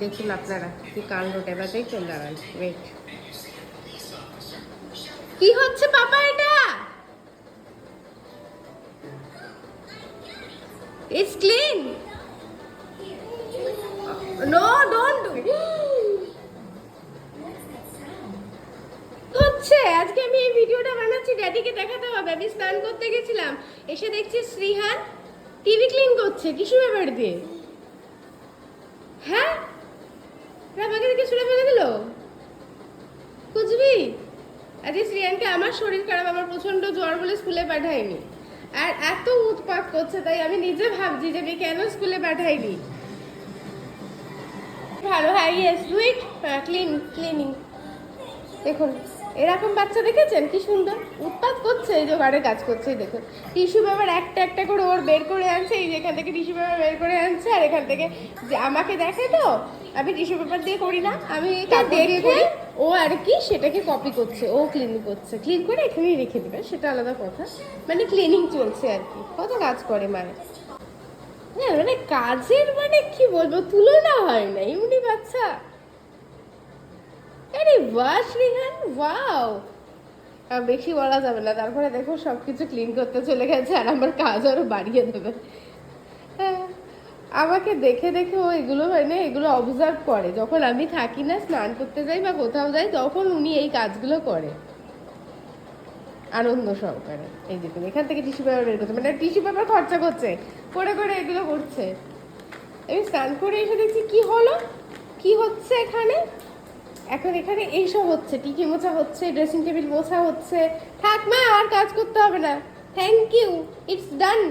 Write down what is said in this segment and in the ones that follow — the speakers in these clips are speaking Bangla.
দেখুন আপনারা কি কাণ্ডটা, এবার দেখুন, দাঁড়ান ওয়েট। কি হচ্ছে পাপা এটা? It's clean. No don't. হচ্ছে আজকে আমি এই ভিডিওটা বানাচ্ছি, ড্যাডিকে দেখাতে হবে। আমি স্নান করতে গেছিলাম, এসে দেখছি শ্রীহান টিভি ক্লিন করছে টিস্যু পেপার দিয়ে। হ্যাঁ, আমাকে দেখে ছুড়ে ফেলে দিল কুচবি। আজকে শ্রীহানকে, আমার শরীর খারাপ, আমার প্রচন্ড জ্বর বলে স্কুলে পাঠাইনি, আর এত উৎপাত করছে, তাই আমি নিজে ভাবছি যে আমি কেন স্কুলে পাঠাইনি। ভালো, হ্যাঁ, ইয়েস ডু ইট। ক্লিনিং দেখুন, এরকম বাচ্চা দেখেছেন কি সুন্দর উৎপাত করছে, এই যে ঘরে কাজ করছে। দেখুন টিস্যু পেপার একটা একটা করে ওর বের করে আনছে, এই যে এখান থেকে টিস্যু পেপার বের করে আনছে, আর এখান থেকে যে আমাকে দেখে তো আমি টিস্যু পেপার দিয়ে করি না, আমি কাপড় দিয়ে করি, ও আর কি সেটাকে কপি করছে, ও ক্লিন করছে, ক্লিন করে এখানেই রেখে দেবে, সেটা আলাদা কথা, মানে ক্লিনিং চলছে আর কি। কত কাজ করে মায়ের, হ্যাঁ, মানে কাজের মানে কি বলবো, তুলনা হয় না এমনি বাচ্চা। আরে বাহ শ্রীহান, ওয়াও। বেশি বলা যাবে না, তারপরে দেখো সবকিছু ক্লিন করতে চলে গেছে, আর আমার কাজ আরো বাড়িয়ে দেবে। হ্যাঁ, আমাকে দেখে দেখে ও এগুলো মানে এগুলো অবজার্ভ করে, যখন আমি থাকি না, স্নান করতে যাই বা কোথাও যাই, তখন উনি এই কাজগুলো করে আনন্দ সহকারে। এই দেখুন এখান থেকে টিস্যু পেপার বের করছে, মানে টিস্যু পেপার খরচা করছে, করে করে এগুলো করছে। আমি স্নান করে এসে দেখছি কি হলো, কি হচ্ছে এখানে, এখন এখানে এইসব হচ্ছে, টিকি মোছা হচ্ছে, ড্রেসিং টেবিল মোছা হচ্ছে। থাক মা, আর কাজ করতে হবে না, thank you, it's done,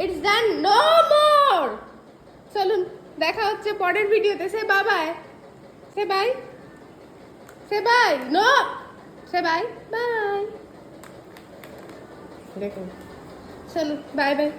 it's done, no more. চলুন, দেখা হচ্ছে পরের ভিডিওতে। Say bye bye, say bye, say bye, no, say bye, bye. দেখুন, চলুন, বাই বাই।